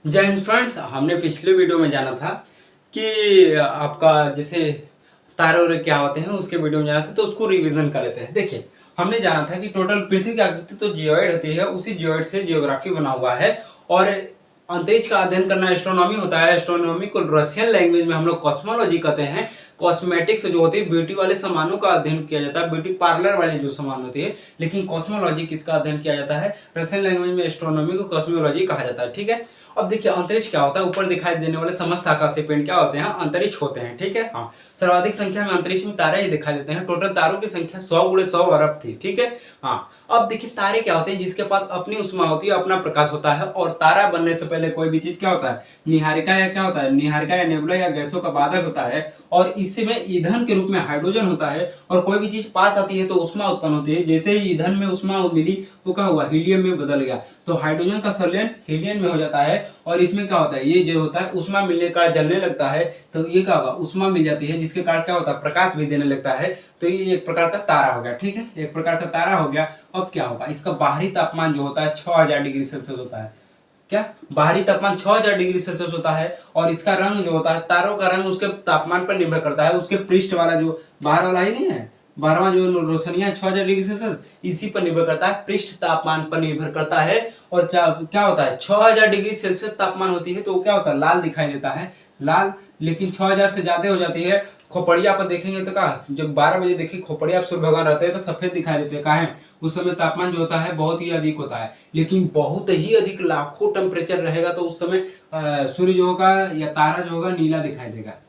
जय हिंद फ्रेंड्स। हमने पिछले वीडियो में जाना था कि आपका जैसे तारे वारे क्या होते हैं, उसके वीडियो में जाना था, तो उसको रिवीजन कर लेते हैं। देखिए, हमने जाना था कि टोटल पृथ्वी की आकृति तो जियोइड होती है, उसी जियोइड से जियोग्राफी बना हुआ है। और अंतरिक्ष का अध्ययन करना एस्ट्रोनॉमी होता है। एस्ट्रोनॉमी को रशियन लैंग्वेज में हम लोग कॉस्मोलॉजी कहते हैं। कॉस्मेटिक्स जो होती है, ब्यूटी वाले सामानों का अध्ययन किया जाता है, ब्यूटी पार्लर वाले जो सामान होती है। लेकिन कॉस्मोलॉजी किसका अध्ययन किया जाता है? रशियन लैंग्वेज में एस्ट्रोनॉमी को कॉस्मोलॉजी कहा जाता है। ठीक है। अब देखिए, अंतरिक्ष क्या होता है? ऊपर दिखाई देने वाले समस्त आकाशीय पिंड क्या होते हैं? अंतरिक्ष होते हैं। ठीक है। हाँ, सर्वाधिक संख्या में अंतरिक्ष में तारे ही दिखाई देते हैं। टोटल तारों की संख्या 100 × 100 अरब थी। ठीक है। हाँ, अब देखिए, तारे क्या होते हैं? जिसके पास अपनी उष्मा होती है, अपना प्रकाश होता है। और तारा बनने से पहले कोई भी चीज क्या होता है? निहारिका या क्या होता है? निहारिका या नेबुला या गैसों का बादल होता है। और इसमें ईंधन के रूप में हाइड्रोजन होता है। और कोई भी चीज पास आती है तो उष्मा उत्पन्न होती है। जैसे ही ईंधन में उष्मा मिली, वो क्या हुआ? हीलियम में बदल गया। तो हाइड्रोजन का संलयन हीलियम में हो जाता है। और इसमें क्या होता है? ये जो होता है, उष्मा मिलने का जलने लगता है। तो ये क्या होगा? उष्मा मिल जाती है, जिसके कारण क्या होता है? प्रकाश भी देने लगता है। तो ये एक प्रकार का तारा हो गया। ठीक है, एक प्रकार का तारा हो गया। अब क्या होगा? इसका बाहरी तापमान जो होता है 6000 डिग्री सेल्सियस होता है। क्या? बाहरी तापमान 6000 डिग्री सेल्सियस होता है। और इसका रंग जो होता है, तारों का रंग उसके तापमान पर निर्भर करता है। उसके पृष्ठ वाला जो बाहर वाला ही नहीं है, बारहवां जो रोशनिया 6000 डिग्री सेल्सियस, इसी पर निर्भर करता है, पृष्ठ तापमान पर निर्भर करता है। और क्या होता है? 6000 डिग्री सेल्सियस तापमान होती है तो क्या होता है? लाल दिखाई देता है, लाल। लेकिन 6000 से ज्यादा हो जाती है, खोपड़िया पर देखेंगे तो क्या, जब 12 बजे देखिए खोपड़िया सूर्य भगवान रहते हैं तो सफेद दिखाई देते हैं। कहा है? उस समय तापमान जो होता है बहुत ही अधिक होता है। लेकिन बहुत ही अधिक लाखों टेम्परेचर रहेगा तो उस समय सूर्य जो होगा या तारा जो होगा नीला दिखाई देगा।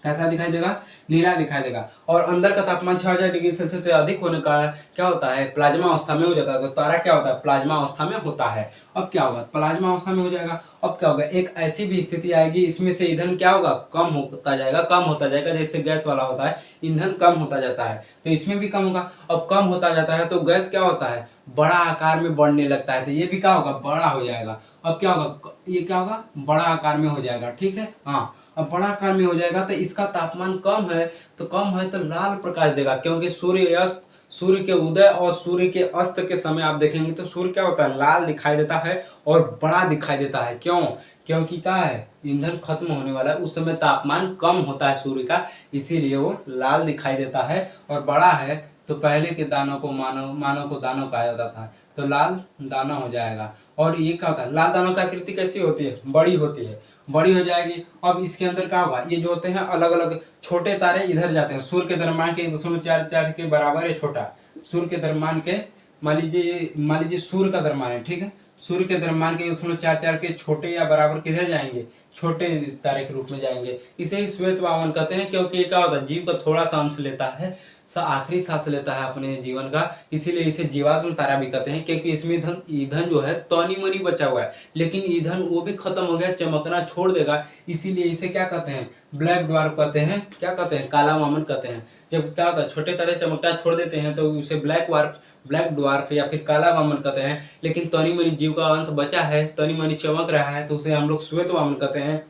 कैसा दिखाई देगा? नीला दिखाई देगा। और अंदर का तापमान 6000 डिग्री सेल्सियस से अधिक होने का क्या होता है? प्लाज्मा अवस्था में हो जाता है। तो तारा क्या होता है? प्लाज्मा अवस्था में होता है। अब क्या होगा? प्लाज्मा अवस्था में हो जाएगा। अब क्या होगा? एक ऐसी भी स्थिति आएगी, इसमें से ईंधन क्या होगा? कम होता जाएगा, कम होता जाएगा। जैसे गैस वाला होता है, ईंधन कम होता जाता है, तो इसमें भी कम होगा। अब कम होता जाता है तो गैस क्या होता है? बड़ा आकार में बढ़ने लगता है। तो ये भी क्या होगा? बड़ा हो जाएगा। अब क्या होगा? ये क्या होगा? बड़ा आकार में हो जाएगा। ठीक है। हाँ, अब बड़ा आकार में हो जाएगा तो इसका तापमान कम है, तो कम है तो लाल प्रकाश देगा। क्योंकि सूर्य के उदय और सूर्य के अस्त के समय आप देखेंगे तो सूर्य क्या होता है? लाल दिखाई देता है और बड़ा दिखाई देता है। क्यों? क्योंकि क्या है? ईंधन खत्म होने वाला है, उस समय तापमान कम होता है सूर्य का, इसीलिए वो लाल दिखाई देता है। और बड़ा है तो पहले के दानों को मानव को दानव कहा जाता था, तो लाल दाना हो जाएगा। और ये क्या होता है? लाल दानों की आकृति कैसी होती है? बड़ी होती है, बड़ी हो जाएगी। अब इसके अंदर क्या होगा? ये जो होते हैं अलग अलग छोटे तारे इधर जाते हैं। सूर्य के द्रव्यमान के 1.44 के बराबर है छोटा। सूर्य के द्रव्यमान के, मान लीजिए सूर्य का द्रव्यमान है। ठीक है, सूर्य के द्रव्यमान के 1.44 के छोटे या बराबर किधर जाएंगे? छोटे तारे के रूप में जाएंगे। इसे ही श्वेत वामन कहते हैं। क्योंकि ये क्या होता है? जीव का थोड़ा सा अंश लेता है, आखिरी सांस लेता है अपने जीवन का, इसीलिए इसे जीवाश्म तारा भी कहते हैं। क्योंकि इसमें ईंधन जो है तनी मनी बचा हुआ है, लेकिन ईंधन वो भी खत्म हो गया, चमकना छोड़ देगा। इसीलिए इसे क्या कहते हैं? ब्लैक ड्वार्फ कहते हैं। क्या कहते हैं? काला वामन कहते हैं। जब क्या होता है? छोटे तारे चमकना छोड़ देते हैं तो उसे ब्लैक ड्वार्फ या फिर काला वामन कहते हैं। लेकिन तनी मनी जीव का अंश बचा है, तनी मनी चमक रहा है, तो उसे हम लोग श्वेत वामन कहते हैं।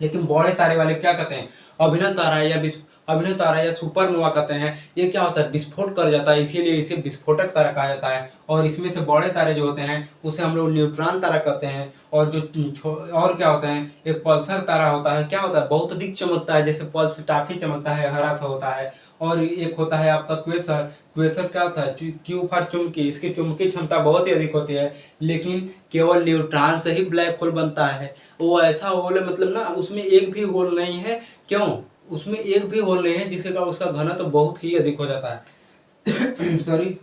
लेकिन बड़े तारे वाले क्या कहते हैं? अभिनव तारा या सुपरनोवा कहते हैं। ये क्या होता है? विस्फोट कर जाता है, इसीलिए इसे विस्फोटक तारा कहा जाता है। और इसमें से बड़े तारे जो होते हैं उसे हम लोग न्यूट्रॉन तारा कहते हैं। और और क्या होते हैं? एक पल्सर तारा होता है। क्या होता है? बहुत अधिक चमकता है, जैसे पल्स टाफी चमकता है, हरा सा होता है। और एक होता है आपका क्वेसर। क्वेसर क्या होता है? क्यू फॉर चुंबकी। इसकी चुंबकीय क्षमता बहुत ही अधिक होती है, लेकिन केवल न्यूट्रॉन से ही ब्लैक होल बनता है। वो ऐसा होल है, मतलब ना उसमें एक भी होल नहीं है। क्यों? उसमें एक भी होल नहीं है, जिसके कारण उसका घनत्व तो बहुत ही अधिक हो जाता है। सॉरी,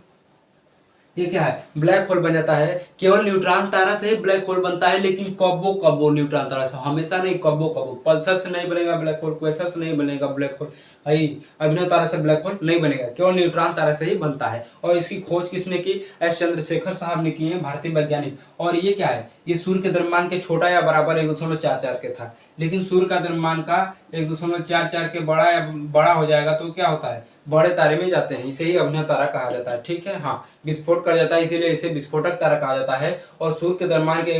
ये क्या है? ब्लैक होल बन जाता है। केवल न्यूट्रॉन तारा से ही ब्लैक होल बनता है, लेकिन कब्बो कब्बो न्यूट्रॉन तारा से, हमेशा नहीं, कब्बो कब्बो। पल्सर से नहीं बनेगा ब्लैक होल, क्वेसर से नहीं बनेगा ब्लैक होल, अभिनव तारा से ब्लैक होल नहीं बनेगा, केवल न्यूट्रॉन तारा से ही बनता है। और इसकी खोज किसने की? एस चंद्रशेखर साहब ने की है, भारतीय वैज्ञानिक। और ये क्या है? ये सूर्य के द्रव्यमान के छोटा या बराबर 1.44 के था। लेकिन सूर्य का द्रव्यमान का 1.44 के बड़ा हो जाएगा तो क्या होता है? बड़े तारे में जाते हैं, इसे ही अभिनव तारा कहा जाता है। ठीक है। हाँ, विस्फोट कर जाता है, इसीलिए इसे विस्फोटक तारा कहा जाता है। और सूर्य के द्रव्यमान के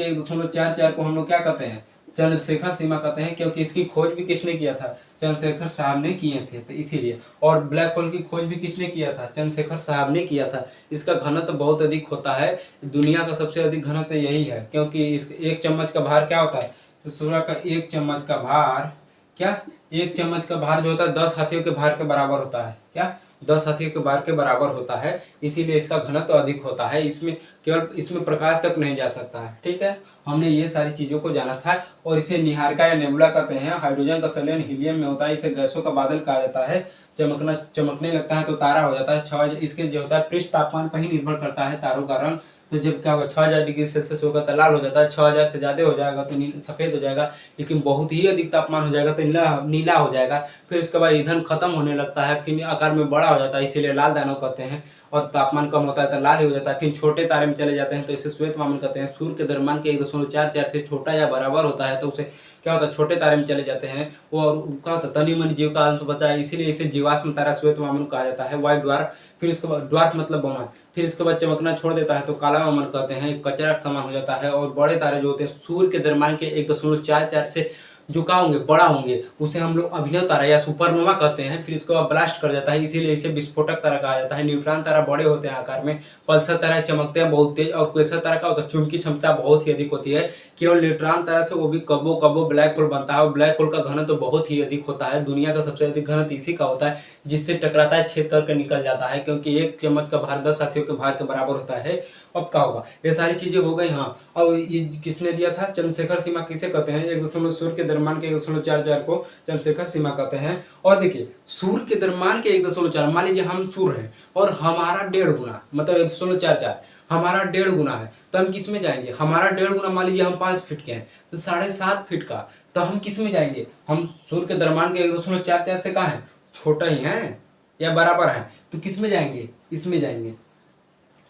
1.44 को हम लोग क्या कहते हैं? चंद्रशेखर सीमा कहते हैं, क्योंकि इसकी खोज भी किसने किया था? चंद्रशेखर साहब ने किए थे, तो इसीलिए। और ब्लैक होल की खोज भी किसने किया था? चंद्रशेखर साहब ने किया था। इसका घनत्व बहुत अधिक होता है, दुनिया का सबसे अधिक घनत्व यही है, क्योंकि इस एक चम्मच का भार क्या होता है? तो सूर्य का एक चम्मच का भार क्या, एक चम्मच का भार जो होता है 10 हाथियों के भार के बराबर होता है। क्या? 10 हाथियों के भार के बराबर होता है, इसीलिए इसका घनत्व अधिक होता है। इसमें केवल इसमें प्रकाश तक नहीं जा सकता है। ठीक है, हमने ये सारी चीजों को जाना था। और इसे निहारिका या नेबुला कहते हैं। हाइड्रोजन का संलयन हीलियम में होता है, इसे गैसों का बादल कहा जाता है। चमकने लगता है तो तारा हो जाता है। 6000 इसके जो होता है पृष्ठ तापमान पर ही निर्भर करता है तारों का रंग। तो जब क्या होगा, 6000 डिग्री सेल्सियस होगा तो लाल हो जाता है, 6000 से ज्यादा हो जाएगा तो सफेद हो जाएगा, लेकिन बहुत ही अधिक तापमान हो जाएगा तो नीला हो जाएगा। फिर उसके बाद ईंधन खत्म होने लगता है, फिर आकार में बड़ा हो जाता है, इसीलिए लाल दानव कहते हैं। और तापमान कम होता है तो लाल ही हो जाता है। फिर छोटे तारे में चले जाते हैं तो इसे श्वेत वामन कहते हैं। सूर्य के द्रव्यमान के 1.44 से छोटा या बराबर होता है तो उसे क्या होता है, छोटे तारे में चले जाते हैं। और क्या होता है, तनी मन जीव का अंश बचा है, इसीलिए इसे जीवाश्म तारा श्वेत वामन कहा जाता है, व्हाइट ड्वार्फ। फिर उसके बाद ड्वार्फ मतलब बौना, फिर इसके बाद चमकना छोड़ देता है तो काला वामन कहते हैं, कचरा का समान हो जाता है। और बड़े तारे जो होते हैं सूर्य के द्रव्यमान के 1.44 से जो क्या होंगे, बड़ा होंगे, उसे हम लोग अभिनव तारा या सुपरनोवा कहते हैं। फिर इसको ब्लास्ट कर जाता है, इसीलिए इसे विस्फोटक तारा कहा जाता है। न्यूट्रॉन तारा बड़े होते हैं आकार में, पल्सर तारा चमकते हैं बहुत तेज, और क्वेसर तारा का होता है चुंबकीय क्षमता बहुत ही अधिक होती है। केवल न्यूट्रॉन तारा से वो भी कबो कबो ब्लैक होल बनता है, और ब्लैक होल का घनत्व तो बहुत ही अधिक होता है। दुनिया का सबसे अधिक घनत्व इसी का होता है, जिससे टकराता है, छेद करके निकल जाता है, क्योंकि एक चम्मच का भार 10 हाथियों के भार के बराबर होता है। अब क्या होगा, ये सारी चीजें हो गई। हाँ, अब ये किसने दिया था? चंद्रशेखर सीमा किसे कहते हैं? 1 सूर्य के द्रव्यमान के 1.44 को चंद्रशेखर सीमा कहते हैं। और देखिए, सूर्य के द्रव्यमान के 1.4, मान लीजिए हम सूर्य हैं और हमारा 1.5 गुना मतलब 1.44 हमारा 1.5 गुना है, तो हम किस में जाएंगे? हमारा 1.5 गुना, मान लीजिए हम 5 फीट के हैं तो 7.5 फीट का, तो हम किस में जाएंगे? हम सूर्य के द्रव्यमान के 1.44 से कहाँ है, छोटा ही है या बराबर है, तो किस में जाएंगे? इसमें जाएंगे।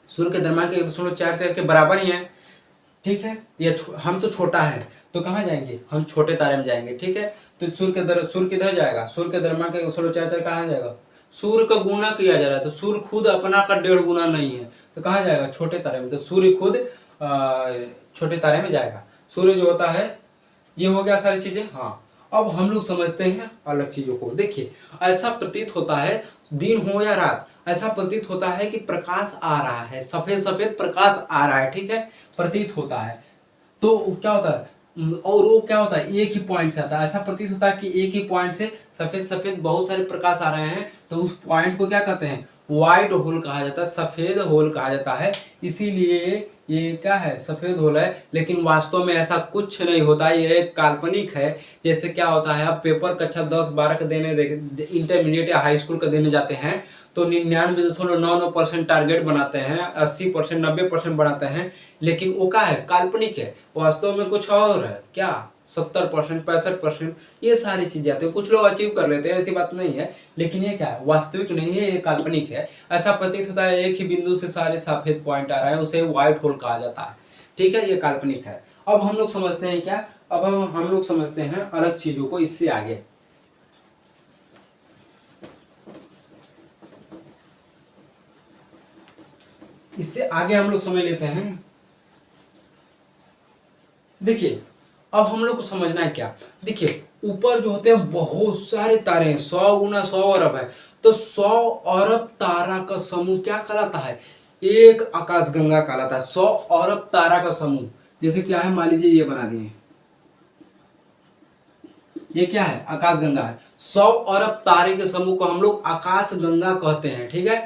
सूर्य के द्रव्यमान के 1.44 के बराबर ही है। ठीक है, ये हम तो छोटा है तो कहाँ जाएंगे? हम छोटे तारे में जाएंगे। ठीक है, तो सूर्य किधर जाएगा? सूर्य के द्रव्यमान का 1.44 कहाँ जाएगा? सूर्य का गुना किया जा रहा है, तो सूर्य खुद अपना का 1.5 गुना नहीं है, तो कहाँ जाएगा? छोटे तारे में। तो सूर्य खुद छोटे तारे में जाएगा। सूर्य जो होता है, ये हो गया सारी चीजें। हाँ, अब हम लोग समझते हैं अलग चीजों को। देखिए, ऐसा प्रतीत होता है, दिन हो या रात, ऐसा प्रतीत होता है कि प्रकाश आ रहा है, सफेद सफेद प्रकाश आ रहा है। ठीक है, प्रतीत होता है। तो क्या होता है, और वो क्या होता है, एक ही पॉइंट से आता है। ऐसा प्रतीत होता है कि एक ही पॉइंट से सफेद सफेद बहुत सारे प्रकाश आ रहे हैं, तो उस पॉइंट को क्या कहते हैं? व्हाइट होल कहा जाता है, सफेद होल कहा जाता है। इसीलिए ये क्या है, सफेद होल है। लेकिन वास्तव में ऐसा कुछ नहीं होता, ये एक काल्पनिक है। जैसे क्या होता है, आप पेपर कक्षा 10-12 का देने इंटरमीडिएट या हाई स्कूल का देने जाते हैं तो 99.99% टारगेट बनाते हैं, 80% 90% बनाते हैं, लेकिन वो क्या है, काल्पनिक है। वास्तव में कुछ और है। क्या? 70% 65% ये सारी चीजें आती है। कुछ लोग अचीव कर लेते हैं, ऐसी बात नहीं है, लेकिन ये क्या है, वास्तविक नहीं है, ये काल्पनिक है। ऐसा प्रतीत होता है एक ही बिंदु से सारे सफेद पॉइंट आ रहे हैं, उसे व्हाइट होल कहा जाता है। ठीक है, ये काल्पनिक है। अब हम लोग समझते हैं क्या, अब हम लोग समझते हैं अलग चीजों को इससे आगे। इससे आगे हम लोग समझ लेते हैं। देखिए, अब हम लोग को समझना है क्या, देखिए ऊपर जो होते हैं बहुत सारे तारे हैं, 100 गुना 100 अरब है, तो 100 अरब तारा का समूह क्या कहलाता है? एक आकाशगंगा कहलाता है। 100 अरब तारा का समूह, जैसे क्या है, मान लीजिए ये बना दिए, ये क्या है, आकाशगंगा है। 100 अरब तारे के समूह को हम लोग आकाशगंगा कहते हैं। ठीक है,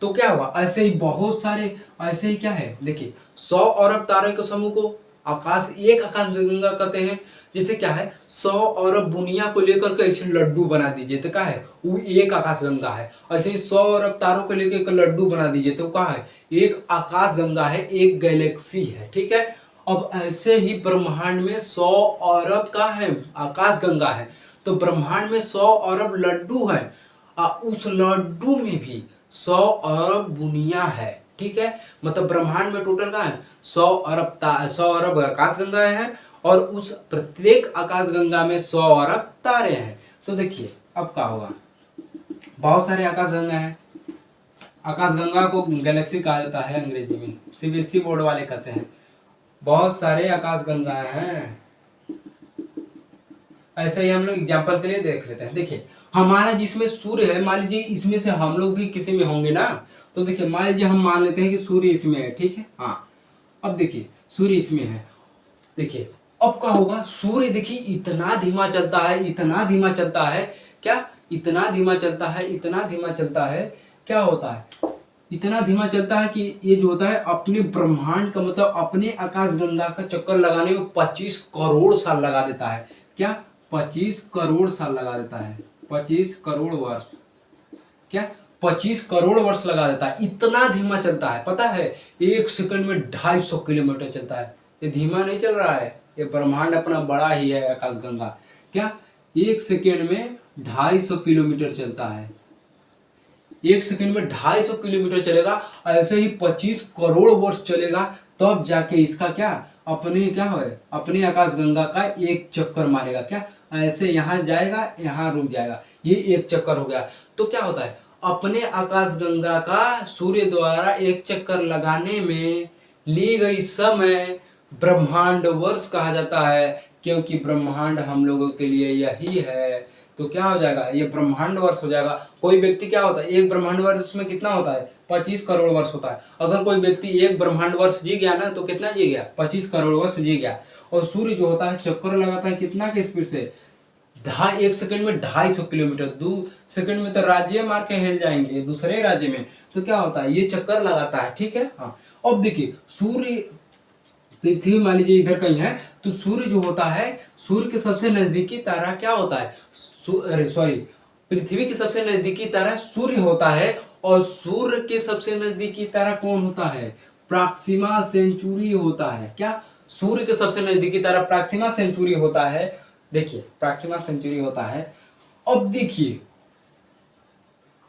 तो क्या हुआ, ऐसे ही बहुत सारे, ऐसे ही क्या है, देखिए 100 अरब तारे के समूह को एक आकाशगंगा कहते हैं। जैसे क्या है, 100 अरब बुनिया को लेकर के एक लड्डू बना दीजिए तो क्या है, वो एक आकाशगंगा है। ऐसे ही 100 अरब तारों को लेकर एक लड्डू बना दीजिए तो क्या है, एक आकाशगंगा है, एक गैलेक्सी है। ठीक है, अब ऐसे ही ब्रह्मांड में 100 अरब का है आकाशगंगा है, तो ब्रह्मांड में 100 अरब लड्डू है, उस लड्डू में भी 100 अरब बुनिया है। ठीक है, मतलब ब्रह्मांड में टोटल का है 100 अरब आकाशगंगाएं हैं, और उस प्रत्येक आकाशगंगा में 100 अरब तारे हैं। तो देखिए अब क्या होगा, बहुत सारे आकाशगंगा हैं। आकाशगंगा को गैलेक्सी कहा जाता है अंग्रेजी में, सीबीएसई बोर्ड वाले कहते हैं। बहुत सारे आकाशगंगाएं हैं, ऐसा ही हम लोग एग्जाम्पल के लिए देख लेते हैं। देखिए हमारा जिसमें सूर्य है, मान लीजिए इसमें से हम लोग भी किसी में होंगे ना, तो देखिए मान लीजिए हम मान लेते हैं कि सूर्य इसमें है, ठीक है। हाँ, अब देखिए सूर्य इसमें है, देखिए अब क्या होगा, सूर्य देखिए इतना धीमा चलता है, इतना धीमा चलता है, क्या इतना धीमा चलता है, इतना धीमा चलता है, क्या होता है, इतना धीमा चलता है कि ये जो होता है अपने ब्रह्मांड का मतलब अपने आकाशगंगा का चक्कर लगाने में 25 करोड़ साल लगा देता है। क्या 25 करोड़ साल लगा देता है, 25 करोड़ वर्ष, क्या 25 करोड़ वर्ष लगा देता है। इतना धीमा चलता है, पता है 1 सेकंड में 250 किलोमीटर चलता है। ये धीमा नहीं चल रहा है, ये ब्रह्मांड अपना बड़ा ही है आकाशगंगा। क्या 1 सेकंड में 250 किलोमीटर चलता है, 1 सेकंड में 250 किलोमीटर चलेगा। ऐसे ही 25 करोड़ वर्ष चलेगा, तब जाके इसका क्या अपने क्या है अपने आकाशगंगा का एक चक्कर मारेगा। क्या ऐसे यहाँ जाएगा, यहाँ रुक जाएगा, ये एक चक्कर हो गया। तो क्या होता है अपने आकाशगंगा का सूर्य द्वारा एक चक्कर लगाने में ली गई समय ब्रह्मांड वर्ष कहा जाता है, क्योंकि ब्रह्मांड हम लोगों के लिए यही है। तो क्या हो जाएगा, ये ब्रह्मांड वर्ष हो जाएगा। कोई व्यक्ति क्या होता है, एक ब्रह्मांड वर्ष में कितना होता है, 25 करोड़ वर्ष होता है। अगर कोई व्यक्ति एक ब्रह्मांड वर्ष जी गया ना, तो कितना जी गया, 25 करोड़ वर्ष जी गया। और सूर्य जो होता है चक्कर लगाता है कितना के स्पीड से, 1 सेकंड में 250 किलोमीटर, 2 सेकंड में तो राज्य मार के हिल जाएंगे दूसरे राज्य में। तो क्या होता है ये चक्कर लगाता है, ठीक है। हाँ, अब देखिए सूर्य पृथ्वी मान लीजिए इधर कहीं है, तो सूर्य जो होता है, सूर्य के सबसे नजदीकी तारा क्या होता है, पृथ्वी के सबसे नजदीकी तारा सूर्य होता है। और सूर्य के सबसे नजदीकी तारा कौन होता है, प्रॉक्सिमा सेंचुरी होता है। क्या सूर्य के सबसे नजदीकी तारा प्रॉक्सिमा सेंचुरी होता है, देखिए प्रॉक्सिमा सेंचुरी होता है। अब देखिए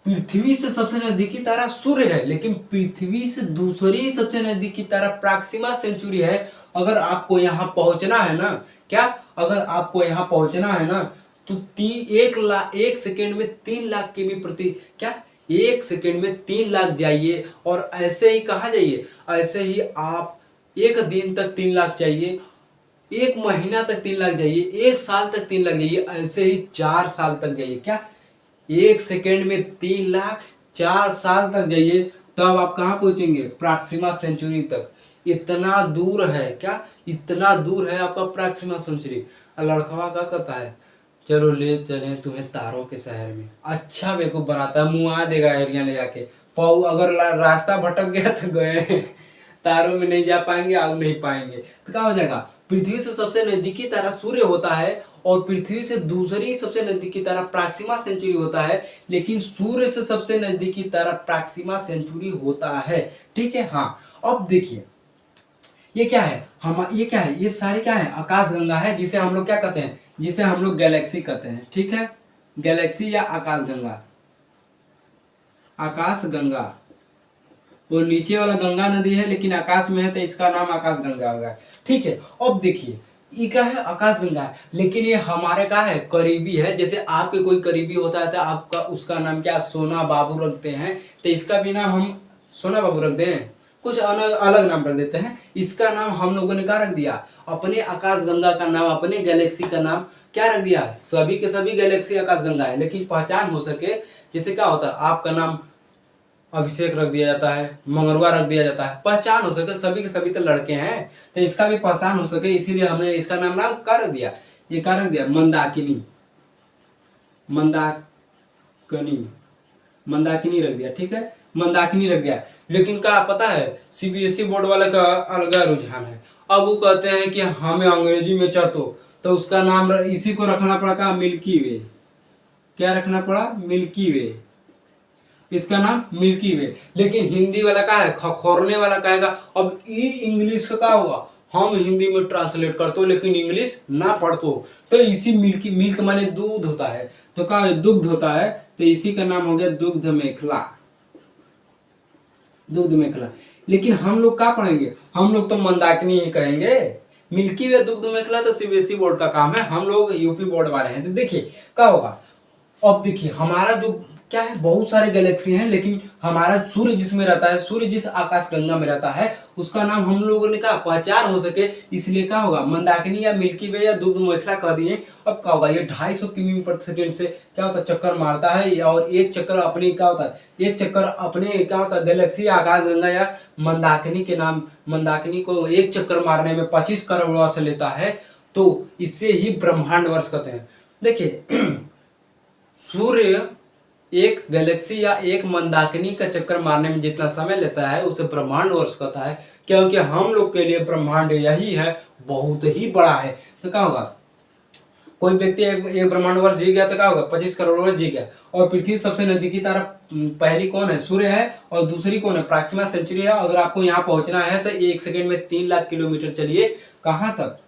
पृथ्वी से सबसे नजदीकी तारा सूर्य है, लेकिन पृथ्वी से दूसरी सबसे नजदीकी तारा प्रॉक्सिमा सेंचुरी है। अगर आपको यहाँ पहुंचना है ना, क्या अगर आपको यहाँ पहुंचना है ना, तो 1 सेकेंड में 3 लाख किमी प्रति, क्या 1 सेकेंड में 3 लाख जाइए, और ऐसे ही कहाँ जाइए, ऐसे ही आप 1 दिन तक 3 लाख चाहिए, 1 महीना तक 3 लाख जाइए, 1 साल तक 3 लाख जाइए, ऐसे ही 4 साल तक जाइए। क्या 1 सेकेंड में 3 लाख, 4 साल तक जाइए, तब आप कहाँ पहुंचेंगे, प्रॉक्सिमा सेंचुरी तक। इतना दूर है, क्या इतना दूर है आपका प्रॉक्सिमा सेंचुरी। लड़कवा का कहता है चलो ले चले तुम्हें तारों के शहर में, अच्छा बेवकूफ बनाता है, मुँह आ देगा एरिया ले जाके। पाऊ अगर रास्ता भटक गया तो गए, तारों में नहीं जा पाएंगे, आग नहीं पाएंगे। तो क्या हो जाएगा, पृथ्वी से सबसे नजदीकी तारा सूर्य होता है, और पृथ्वी से दूसरी सबसे नजदीकी तारा प्रॉक्सिमा सेंचुरी होता है, लेकिन सूर्य से सबसे नजदीकी तारा प्रॉक्सिमा सेंचुरी होता है, ठीक है। हाँ, अब देखिए ये क्या है, ये क्या है, ये सारे क्या है, आकाशगंगा है, जिसे हम लोग क्या कहते हैं, जिसे हम लोग गैलेक्सी कहते हैं, ठीक है। गैलेक्सी या आकाशगंगा, आकाशगंगा वो नीचे वाला गंगा नदी है, लेकिन आकाश में है तो इसका नाम आकाशगंगा होगा, ठीक है। अब देखिए ये क्या है, आकाशगंगा है, लेकिन ये हमारे का है, करीबी है। जैसे आपके कोई करीबी होता है तो आपका उसका नाम क्या सोना बाबू रखते हैं, तो इसका भी नाम हम सोना बाबू रख दें, कुछ अलग नाम रख देते हैं। इसका नाम हम लोगों ने क्या रख दिया, अपने आकाशगंगा का नाम, अपने गैलेक्सी का नाम क्या रख दिया, सभी के सभी गैलेक्सी आकाशगंगा है, लेकिन पहचान हो सके, जैसे क्या होता है आपका नाम अभिषेक रख दिया जाता है, मंगरवा रख दिया जाता है, पहचान हो सके, सभी के सभी तो लड़के हैं, तो इसका भी पहचान हो सके, इसीलिए हमने इसका नाम क्या रख दिया, ये क्या रख दिया, मंदाकिनी, मंदाकिनी, मंदाकिनी रख दिया, ठीक है, मंदाकिनी रख दिया। लेकिन क्या पता है सीबीएसई बोर्ड वाले का अलग रुझान है, अब वो कहते हैं कि हमें अंग्रेजी में चाहतो, तो उसका नाम इसी को रखना पड़ा, का मिल्की वे, क्या रखना पड़ा, मिल्की वे, इसका नाम मिल्की वे। लेकिन हिंदी वाला क्या है, खखोरने वाला कहेगा, अब ये इंग्लिश का क्या होगा, हम हिंदी में ट्रांसलेट करते हो लेकिन इंग्लिश ना पढ़तो, तो इसी मिल्की, मिल्क माने दूध होता है, तो क्या दुग्ध होता है, तो इसी का नाम हो गया दुग्ध मेखला, दुग्ध मेखला। लेकिन हम लोग क्या पढ़ेंगे, हम लोग तो मंदाकिनी ही कहेंगे, मिल्की वे दुग्ध मेखला तो सीबीएसई बोर्ड का काम है, हम लोग यूपी बोर्ड वाले हैं। तो देखिए क्या होगा, अब देखिए हमारा जो क्या है, बहुत सारे गैलेक्सी हैं, लेकिन हमारा सूर्य जिसमें रहता है, सूर्य जिस आकाश गंगा में रहता है, उसका नाम हम लोगों ने कहा पहचान हो सके इसलिए क्या होगा, मंदाकिनी या मिल्की वे या दुग्ध मेखला कह दिए। अब क्या होगा, ये 250 किमी प्रति सेकंड से क्या होता है चक्कर मारता है, और एक चक्कर अपने क्या होता है, एक चक्कर अपने क्या होता है गैलेक्सी आकाश गंगा या मंदाकिनी के नाम, मंदाकिनी को एक चक्कर मारने में 25 करोड़ वर्ष लेता है। तो इससे ही ब्रह्मांड वर्ष कहते हैं। देखिए सूर्य एक गैलेक्सी या एक मंदाकिनी का चक्कर मारने में जितना समय लेता है उसे ब्रह्मांड वर्ष कहता है, क्योंकि हम लोग के लिए ब्रह्मांड यही है, बहुत ही बड़ा है। तो क्या होगा, कोई व्यक्ति एक ब्रह्मांड वर्ष जी गया तो क्या होगा, 25 करोड़ वर्ष जी गया। और पृथ्वी सबसे नजदीकी तारा पहली कौन है, सूर्य है, और दूसरी कौन है, प्रॉक्सिमा सेंचुरी है। अगर आपको यहाँ पहुंचना है तो 1 सेकंड में 3 लाख किलोमीटर चलिए, कहाँ तक,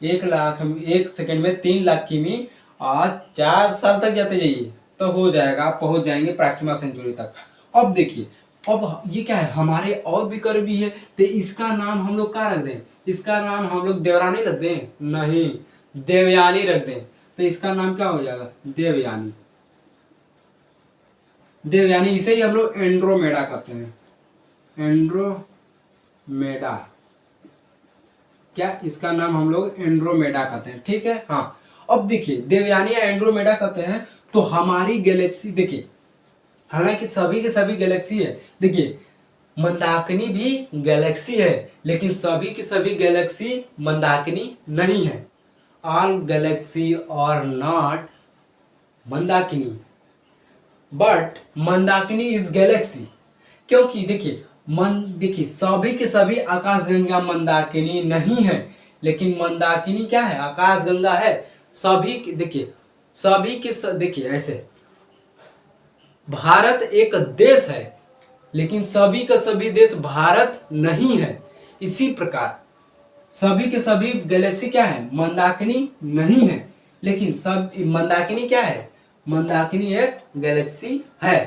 1 सेकंड में 3 लाख किमी, आज 4 साल तक जाते जाइए तो हो जाएगा, आप पहुंच जाएंगे प्रॉक्सिमा सेंचुरी तक। अब देखिए, अब ये क्या है, हमारे और भी कर भी है, तो इसका नाम हम लोग क्या रख दें, इसका नाम हम लोग देवरानी रख दें, नहीं देवयानी रख दें। तो इसका नाम क्या हो जाएगा, देवयानी। देवयानी इसे ही हम लोग एंड्रोमेडा कहते हैं, एंड्रोमेडा, क्या इसका नाम हम लोग एंड्रोमेडा कहते हैं, ठीक है। हाँ, अब देखिए देवयानी या एंड्रोमेडा कहते हैं। तो हमारी गैलेक्सी देखिए, हालांकि सभी के सभी गैलेक्सी है, देखिए मंदाकिनी भी गैलेक्सी है, लेकिन सभी की सभी गैलेक्सी मंदाकिनी नहीं है। ऑल गैलेक्सी आर नॉट मंदाकिनी, बट मंदाकिनी इज गैलेक्सी। क्योंकि देखिए सभी के सभी आकाशगंगा मंदाकिनी नहीं है, लेकिन मंदाकिनी क्या है, आकाशगंगा है। सभी देखिए देखिए ऐसे भारत एक देश है, लेकिन सभी का सभी देश भारत नहीं है। इसी प्रकार सभी के सभी गैलेक्सी क्या है, मंदाकिनी नहीं है, लेकिन सब मंदाकिनी क्या है, मंदाकिनी एक गैलेक्सी है।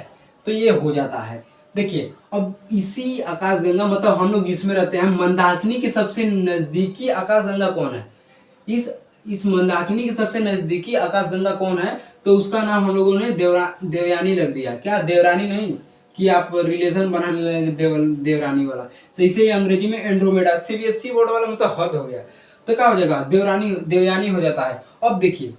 तो ये हो जाता है। देखिए अब इसी आकाशगंगा, मतलब हम लोग इसमें रहते हैं, मंदाकिनी के सबसे नजदीकी आकाशगंगा कौन है, इस मंदाकिनी के सबसे नजदीकी आकाशगंगा कौन है, तो उसका नाम हम लोगों ने देवयानी रख दिया। क्या देवरानी नहीं, कि आप रिलेशन बनाने लगे देवरानी वाला, तो इसे अंग्रेजी में एंड्रोमेडा, सीबीएसई बोर्ड वाला मतलब हद हो गया। तो क्या हो जाएगा, देवयानी हो जाता है। अब देखिए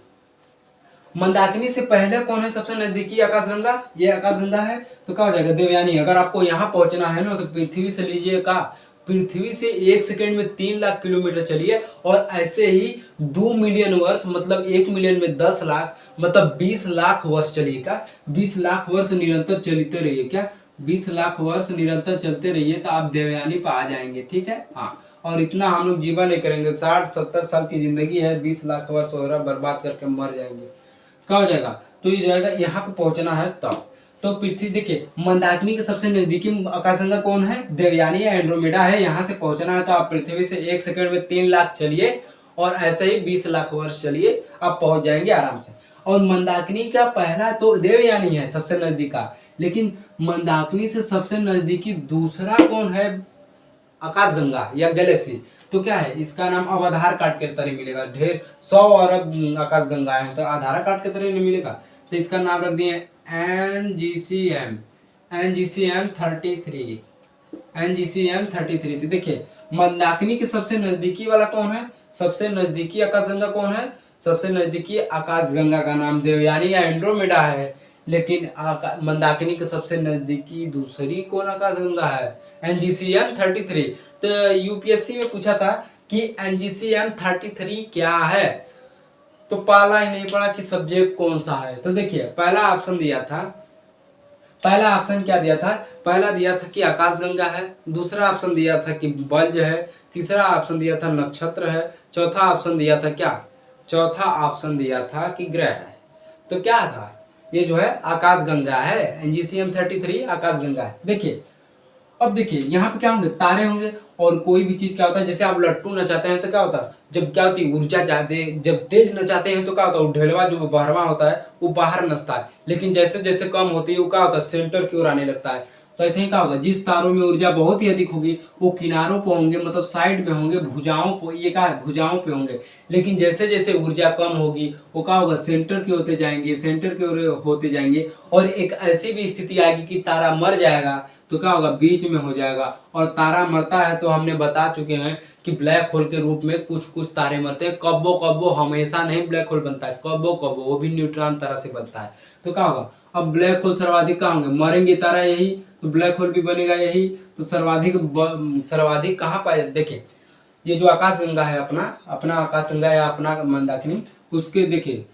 मंदाकिनी से पहले कौन है सबसे नजदीकी आकाशगंगा, ये आकाशगंगा है, तो क्या हो जाएगा, देवयानी। अगर आपको यहाँ पहुंचना है ना, तो पृथ्वी से लीजिए का, पृथ्वी से 1 सेकंड में 3 लाख किलोमीटर चलिए, और ऐसे ही 2 मिलियन वर्ष, मतलब 1 मिलियन में 10 लाख, मतलब 20 लाख वर्ष चलिए। का 20 लाख वर्ष निरंतर चलते रहिए, क्या 20 लाख वर्ष निरंतर चलते रहिए, तो आप देवयानी पर आ जाएंगे, ठीक है। हाँ, और इतना हम लोग जीवन नहीं करेंगे, 60-70 साल की जिंदगी है, 20 लाख वर्ष वगैरह बर्बाद करके मर जाएंगे, क्या हो जाएगा। तो ये जाएगा, यहाँ पे पहुंचना है तब। तो पृथ्वी देखिए मंदाकिनी के सबसे नजदीकी आकाशगंगा कौन है, देवयानी या एंड्रोमेडा है। यहाँ से पहुंचना है तो आप पृथ्वी से 1 सेकंड में 3 लाख चलिए, और ऐसे ही 20 लाख वर्ष चलिए, आप पहुंच जाएंगे आराम से। और मंदाकिनी का पहला तो देवयानी है सबसे नजदीका, लेकिन मंदाकिनी से सबसे नजदीकी दूसरा कौन है, आकाशगंगा या गैलेक्सी। तो क्या है, इसका नाम अब आधार कार्ड के तरह मिलेगा, ढेर 100 अरब आकाशगंगा है, तो आधार कार्ड के तरह नहीं मिलेगा। तो इसका नाम रख दिए NGCM 33। तो देखिए मंदाकिनी के सबसे नजदीकी वाला कौन है, सबसे नजदीकी आकाशगंगा कौन है, सबसे नजदीकी आकाशगंगा का नाम देवयानी या एंड्रोमेडा है, लेकिन मंदाकिनी के सबसे नजदीकी दूसरी कौन आकाशगंगा है, NGCM 33। तो यूपीएससी में पूछा था कि NGCM 33 क्या है, तो पहला ही नहीं पड़ा कि सब्जेक्ट कौन सा है। तो देखिए पहला ऑप्शन दिया था, पहला ऑप्शन क्या दिया था, पहला दिया था कि आकाशगंगा है, दूसरा ऑप्शन दिया था कि बल्ज है, तीसरा ऑप्शन दिया था नक्षत्र है, चौथा ऑप्शन दिया था क्या, चौथा ऑप्शन दिया था कि ग्रह है। तो क्या था, ये जो है आकाशगंगा है, NGCM 33 आकाशगंगा है। देखिए अब देखिए यहाँ पे क्या होंगे, तारे होंगे, और कोई भी चीज क्या होता है, जैसे आप लट्टू नचाते हैं तो क्या होता है, जब क्या होती है ऊर्जा ज्यादा, जब तेज नचाते हैं तो क्या होता है, ढेलवा जो बहरवा होता है वो बाहर नचता है, लेकिन जैसे जैसे कम होती है वो क्या होता है, सेंटर की ओर आने लगता है। तो ऐसे ही क्या होगा, जिस तारों में ऊर्जा बहुत ही अधिक होगी वो किनारों पर होंगे, मतलब साइड में होंगे, भुजाओं पर, ये क्या है, भुजाओं पे होंगे। लेकिन जैसे जैसे ऊर्जा कम होगी वो क्या होगा, सेंटर के होते जाएंगे, सेंटर के होते जाएंगे, और एक ऐसी भी स्थिति आएगी कि तारा मर जाएगा तो क्या होगा, बीच में हो जाएगा। और तारा मरता है तो हमने बता चुके हैं कि ब्लैक होल के रूप में कुछ कुछ तारे मरते हैं, कब्बो कब्बो, हमेशा नहीं ब्लैक होल बनता है, कब्बो कब्बो वो भी न्यूट्रॉन तरह से बनता है। तो क्या होगा, अब ब्लैक होल सर्वाधिक कहाँ होंगे, मरेंगे तारा यही, तो ब्लैक होल भी बनेगा यही। तो सर्वाधिक कहाँ पाए, देखिए ये जो आकाश गंगा है, अपना अपना आकाश गंगा या अपना मंदाकिनी, उसके देखिए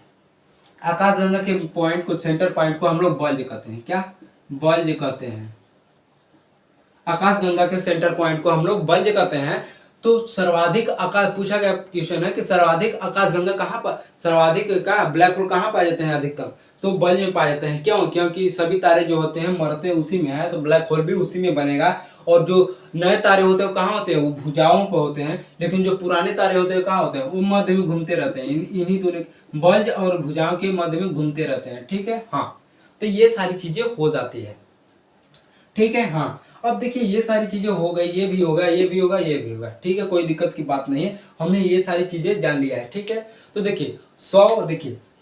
आकाश गंगा के पॉइंट को, सेंटर पॉइंट को हम लोग बल्ज कहते हैं, क्या बल्ज कहते हैं। आकाश गंगा के सेंटर पॉइंट को हम लोग बल्ज कहते हैं। तो सर्वाधिक आकाश, पूछा गया क्वेश्चन है कि सर्वाधिक आकाश गंगा कहाँ पर, सर्वाधिक का ब्लैक होल कहाँ पाए जाते हैं अधिकतम, तो बल्ज में पाए जाते हैं। क्यों, क्योंकि सभी तारे जो होते हैं मरते उसी में है, तो ब्लैक होल भी उसी में बनेगा। और जो नए तारे होते हैं वो कहाँ होते हैं, वो भुजाओं पर होते हैं। लेकिन जो पुराने तारे होते हैं कहाँ होते हैं, वो मध्य में घूमते रहते हैं, इन्हीं दोनों बल्ज और भुजाओं के मध्य में घूमते रहते हैं। ठीक है, हाँ, तो ये सारी चीजें हो जाती है। ठीक है, हाँ, अब देखिए ये सारी चीजें हो गई, ये भी होगा, ये भी होगा, ये भी होगा। ठीक है, कोई दिक्कत की बात नहीं है, हमने ये सारी चीजें जान लिया है। ठीक है, तो देखिए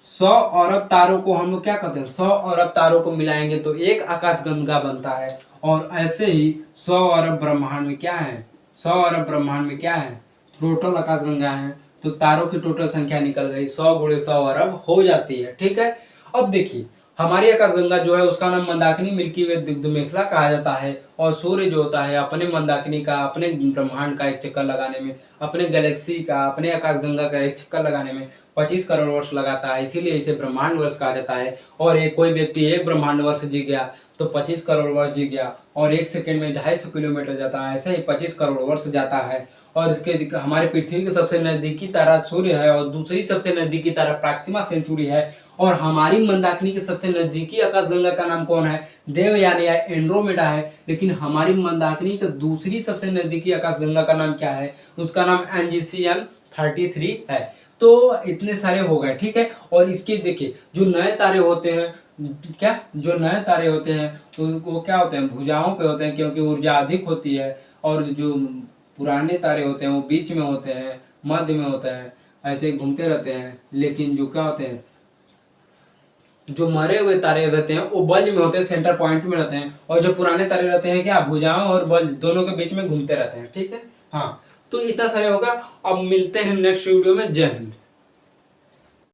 100 अरब तारों को हम लोग क्या कहते हैं, 100 अरब तारों को मिलाएंगे तो एक आकाश गंगा बनता है। और ऐसे ही 100 अरब ब्रह्मांड में क्या है, 100 अरब ब्रह्मांड में क्या है, टोटल आकाश गंगा है। तो तारों की टोटल संख्या निकल गई, 100 × 100 अरब हो जाती है। ठीक है, अब देखिए हमारी आकाशगंगा जो है उसका नाम मंदाकिनी, मिल्की वे, दिग्ध मेखला कहा जाता है। और सूर्य जो होता है अपने मंदाकिनी का, अपने ब्रह्मांड का एक चक्कर लगाने में, अपने गैलेक्सी का, अपने आकाशगंगा का एक चक्कर लगाने में 25 करोड़ वर्ष लगाता है, इसीलिए इसे ब्रह्मांड वर्ष कहा जाता है। और एक कोई व्यक्ति एक ब्रह्मांड वर्ष जी गया तो 25 करोड़ वर्ष जी गया, और एक सेकंड में 250 किलोमीटर जाता है, ऐसे ही 25 करोड़ वर्ष जाता है। और इसके हमारे पृथ्वी के सबसे नजदीकी तारा सूर्य है, और दूसरी सबसे नजदीकी तारा प्रॉक्सिमा सेंचुरी है। और हमारी मंदाकिनी के सबसे नजदीकी आकाशगंगा का नाम कौन है, देवयानी या एंड्रोमेडा है। लेकिन हमारी मंदाकिनी का दूसरी सबसे नजदीकी आकाशगंगा का नाम क्या है, उसका नाम एनजीसीएम 33 है। तो इतने सारे हो गए। ठीक है, और इसके देखिए जो नए तारे होते हैं, क्या जो नए तारे होते हैं तो वो क्या होते हैं, भुजाओं पे होते हैं, क्योंकि ऊर्जा अधिक होती है। और जो पुराने तारे होते हैं वो बीच में होते हैं, मध्य में होते हैं, ऐसे घूमते रहते हैं। लेकिन जो क्या होते हैं, जो मरे हुए तारे रहते हैं वो बल्ज में होते हैं, सेंटर पॉइंट में रहते हैं। और जो पुराने तारे रहते हैं क्या, भुजाओं और बल्ज दोनों के बीच में घूमते रहते हैं। ठीक है, हाँ, तो इतना सारे होगा। अब मिलते हैं नेक्स्ट वीडियो में। जय हिंद।